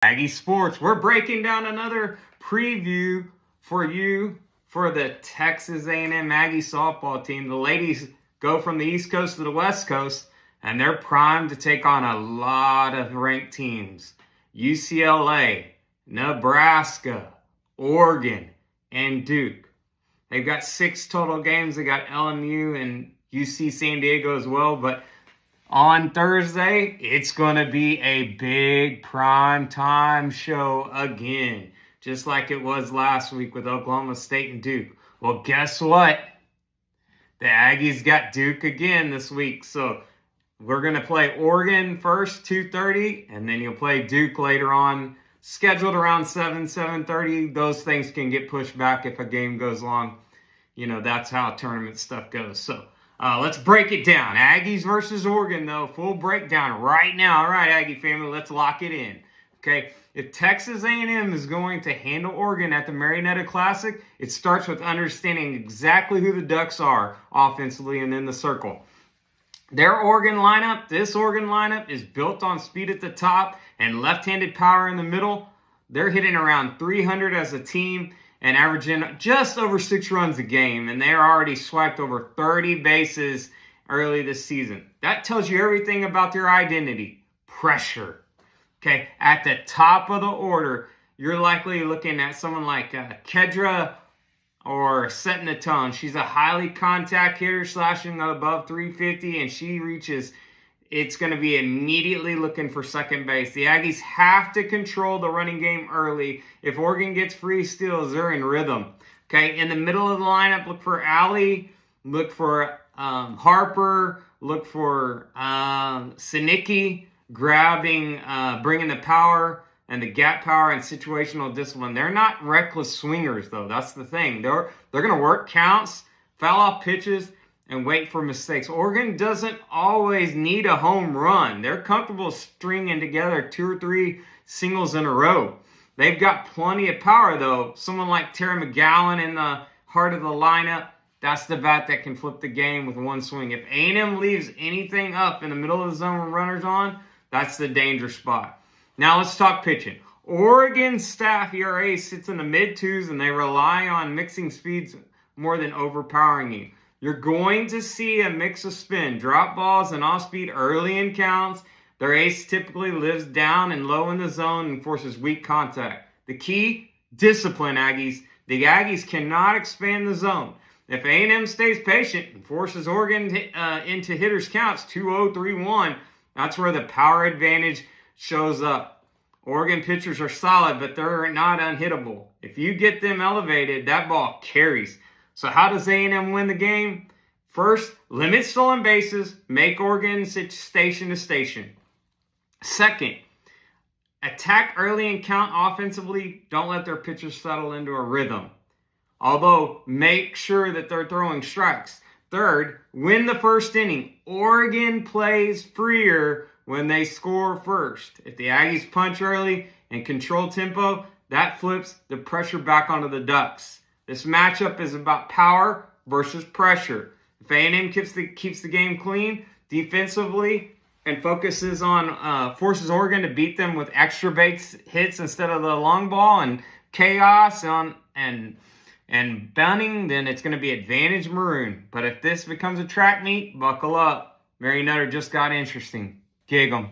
Aggie Sports. We're breaking down another preview for you for the Texas A&M Aggie softball team. The ladies go from the East Coast to the West Coast, and they're primed to take on a lot of ranked teams. UCLA, Nebraska, Oregon, and Duke. They've got 6 total games. They got LMU and UC San Diego as well, but on Thursday, it's going to be a big prime time show again, just like it was last week with Oklahoma State and Duke. Well, guess what? The Aggies got Duke again this week, so we're going to play Oregon first, 2:30, and then you'll play Duke later on, scheduled around 7:30. Those things can get pushed back if a game goes long. You know, that's how tournament stuff goes. So let's break it down. Aggies versus Oregon, though. Full breakdown right now. All right, Aggie family, let's lock it in. Okay, if Texas A&M is going to handle Oregon at the Marietta Classic, it starts with understanding exactly who the Ducks are offensively and in the circle. Their Oregon lineup, this Oregon lineup, is built on speed at the top and left-handed power in the middle. They're hitting around 300 as a team and averaging just over 6 runs a game, and they're already swiped over 30 bases early this season. That tells you everything about their identity. Pressure. Okay, at the top of the order, you're likely looking at someone like Kedra or setting the tone. She's a highly contact hitter, slashing above 350, and she reaches. It's going to be immediately looking for second base. The Aggies have to control the running game early. If Oregon gets free steals, they're in rhythm. Okay, in the middle of the lineup, look for Allie, look for Harper, look for Sinicki, grabbing, bringing the power and the gap power and situational discipline. They're not reckless swingers, though. That's the thing. They're going to work counts, foul off pitches, and wait for mistakes. Oregon doesn't always need a home run. They're comfortable stringing together 2 or 3 singles in a row. They've got plenty of power, though. Someone like Terry McGowan in the heart of the lineup, that's the bat that can flip the game with one swing. If A&M leaves anything up in the middle of the zone with runners on, that's the danger spot. Now let's talk pitching. Oregon's staff ERA sits in the mid-2s, and they rely on mixing speeds more than overpowering you. You're going to see a mix of spin, drop balls, and off-speed early in counts. Their ace typically lives down and low in the zone and forces weak contact. The key, discipline, Aggies. The Aggies cannot expand the zone. If A&M stays patient and forces Oregon into hitters' counts 2-0, 3-1, that's where the power advantage shows up. Oregon pitchers are solid, but they're not unhittable. If you get them elevated, that ball carries. So how does A&M win the game? First, limit stolen bases, make Oregon station to station. Second, attack early and count offensively. Don't let their pitchers settle into a rhythm. Although, make sure that they're throwing strikes. Third, win the first inning. Oregon plays freer when they score first. If the Aggies punch early and control tempo, that flips the pressure back onto the Ducks. This matchup is about power versus pressure. If A&M keeps the game clean defensively and focuses on forces Oregon to beat them with extra base hits instead of the long ball and chaos and bunting, then it's going to be advantage maroon. But if this becomes a track meet, buckle up. Mary Nutter just got interesting. Gig 'em.